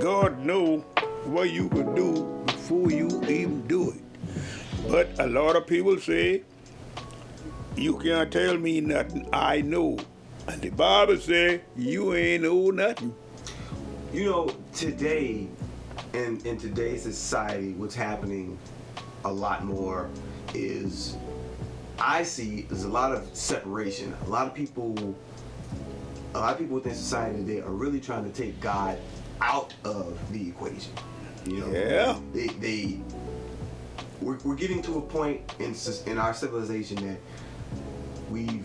God know what you could do before you even do it. But a lot of people say, you can't tell me nothing, I know. And the Bible says, you ain't know nothing. You know, today, in today's society, what's happening a lot more is I see there's a lot of separation. A lot of people within society today are really trying to take God out of the equation. You know, Yeah. We're getting to a point in our civilization that we're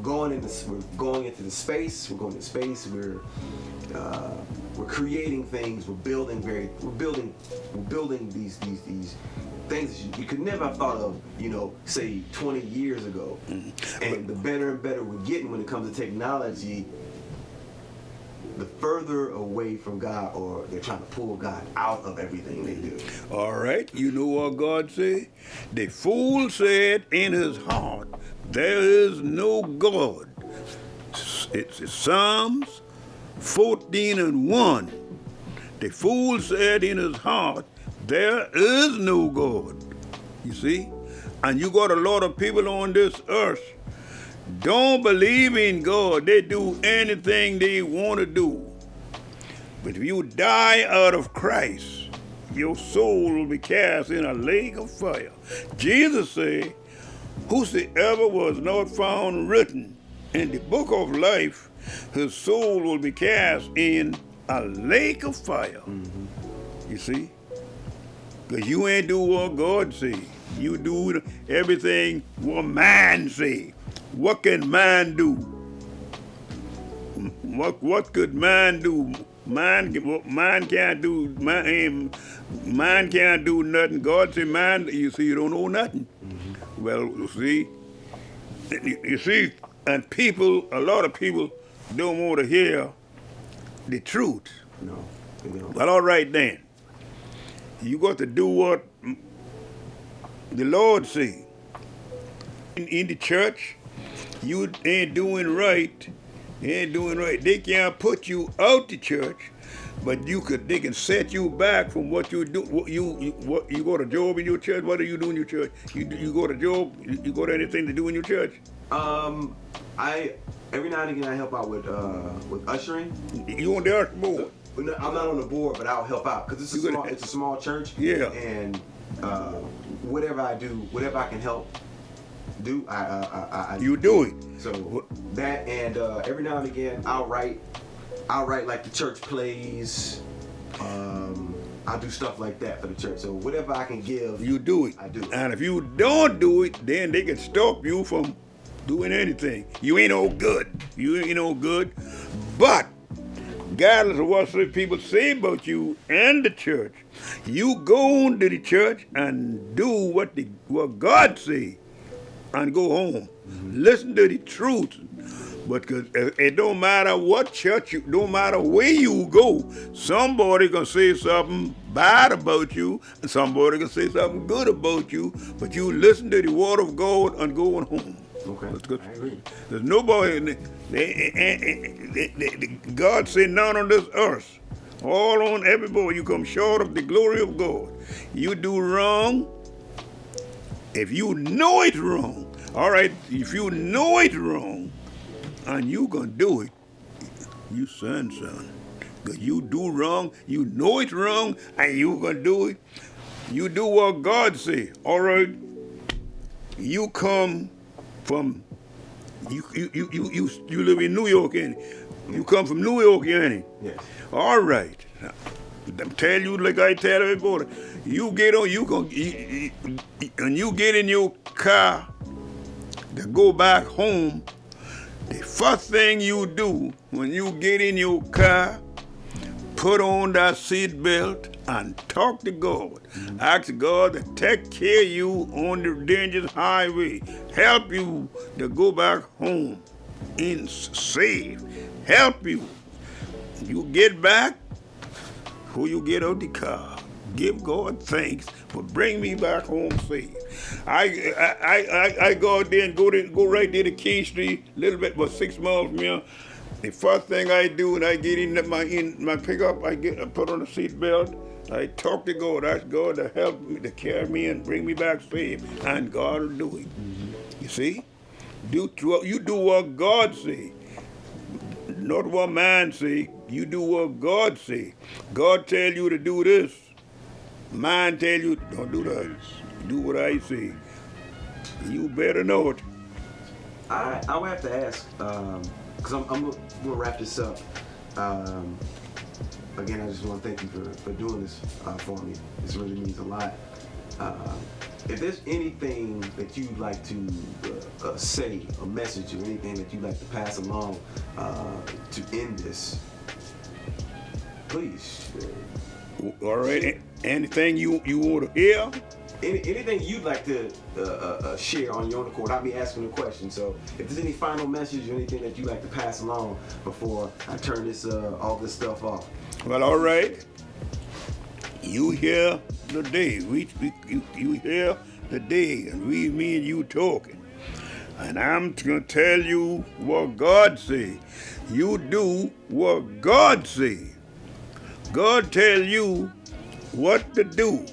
going into the space. We're going to space. We're creating things. We're building these things that you could never have thought of, say 20 years ago. Mm-hmm. And the better and better we're getting when it comes to technology, the further away from God, or they're trying to pull God out of everything they do. All right, you know what God said? The fool said in his heart, there is no God. It's Psalms 14:1. The fool said in his heart, there is no God. You see? And you got a lot of people on this earth don't believe in God. They do anything they want to do. But if you die out of Christ, your soul will be cast in a lake of fire. Jesus said, whosoever was not found written in the book of life, his soul will be cast in a lake of fire. Mm-hmm. You see? Because you ain't do what God say. You do everything what man say. What can man do? What could man do? Man can't do. Man can't do nothing. God say, man, you see, you don't know nothing. Mm-hmm. Well, you see, and a lot of people don't want to hear the truth. No, they don't. Well, all right then. You got to do what the Lord say. In the church, you ain't doing right. They can't put you out the church, but they can set you back from what you do. What you got a job in your church? What do you do in your church? You got a job? You got anything to do in your church? Every now and again I help out with ushering. You on the usher board? I'm not on the board, but I'll help out because it's a small church. Yeah. And whatever I do, whatever I can help do, I you do it. So that, and every now and again I'll write like the church plays. I'll do stuff like that for the church. So whatever I can give, you do it. I do. And if you don't do it, then they can stop you from doing anything. You ain't no good. But regardless of what people say about you and the church, you go into the church and do what God say, and go home. Mm-hmm. Listen to the truth. Because it don't matter what church don't matter where you go, somebody gonna say something bad about you, and somebody gonna say something good about you, but you listen to the word of God and go on home. Okay, I agree. There's nobody, God said none on this earth, all on everybody, you come short of the glory of God. You do wrong, if you know it wrong, all right, if you know it wrong, and you gonna do it, you son. Because you do wrong, you know it wrong, and you gonna do it. You do what God say, all right? You come from, you live in New York, ain't it? You come from New York, ain't it? Yes. All right. I'm telling you like I tell everybody. You get on, and you get in your car to go back home. The first thing you do when you get in your car, put on that seat belt and talk to God. Mm-hmm. Ask God to take care of you on the dangerous highway. Help you to go back home in safe. Help you. You get back, before you get out the car, give God thanks for bringing me back home safe. I go out there and go right there to King Street, a little bit, about 6 miles from here. The first thing I do when I get in my pickup, I put on the seat belt. I talk to God, ask God to help me, to carry me and bring me back safe, and God will do it. You see, you do what God say, not what man say. You do what God say. God tell you to do this. Man tell you don't do that. Do what I say. You better know it. I would have to ask, because I'm gonna wrap this up. Again, I just want to thank you for doing this for me. This really means a lot. If there's anything that you'd like to say, a message, or anything that you'd like to pass along to end this, please. All right. Anything you want to hear? Anything you'd like to share on your own accord, I'll be asking a question. So if there's any final message or anything that you'd like to pass along before I turn this all this stuff off. Well, all right. You hear the day. You hear the day, and me and you talking. And I'm gonna tell you what God say. You do what God say. God tell you what to do.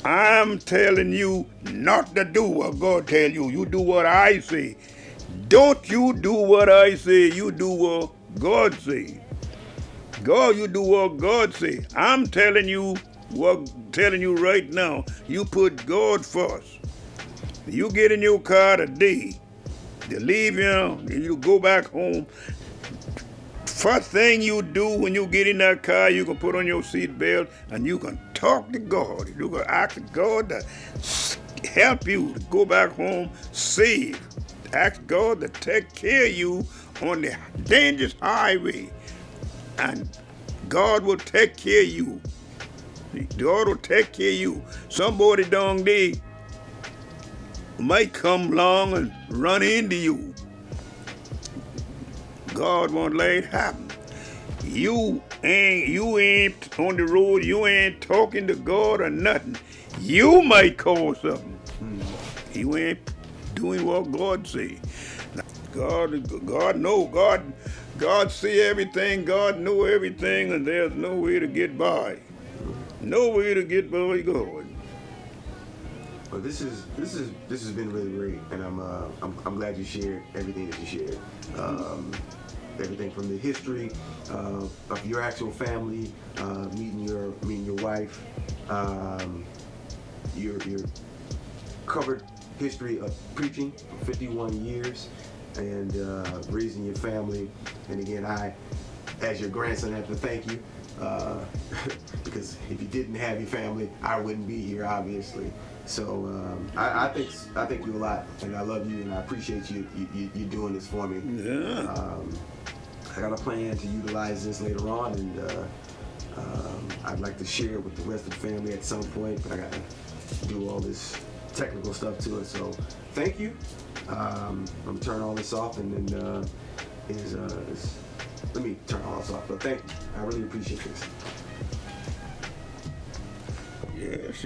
I'm telling you not to do what God tell you. You do what I say. Don't you do what I say. You do what God say. God, you do what God say. I'm telling you right now. You put God first. You get in your car today. You leave here. You go back home. First thing you do when you get in that car, you can put on your seat belt and you can talk to God. You can ask God to help you to go back home safe. Ask God to take care of you on the dangerous highway. And God will take care of you. God will take care of you. Somebody down there might come along and run into you. God won't let it happen. You ain't on the road, you ain't talking to God or nothing. You might cause something. You ain't doing what God say. God know. God see everything, God know everything, and there's no way to get by. No way to get by God. Well, this has been really great, and I'm glad you shared everything that you shared. Everything from the history of your actual family, meeting your wife, your covered history of preaching for 51 years, and raising your family. And again, I, as your grandson, have to thank you because if you didn't have your family, I wouldn't be here, obviously. So I thank you a lot, and I love you, and I appreciate you doing this for me. Yeah. I got a plan to utilize this later on, and I'd like to share it with the rest of the family at some point, but I got to do all this technical stuff to it. So thank you. I'm going to turn all this off, and then let me turn all this off. But thank you. I really appreciate this. Yes.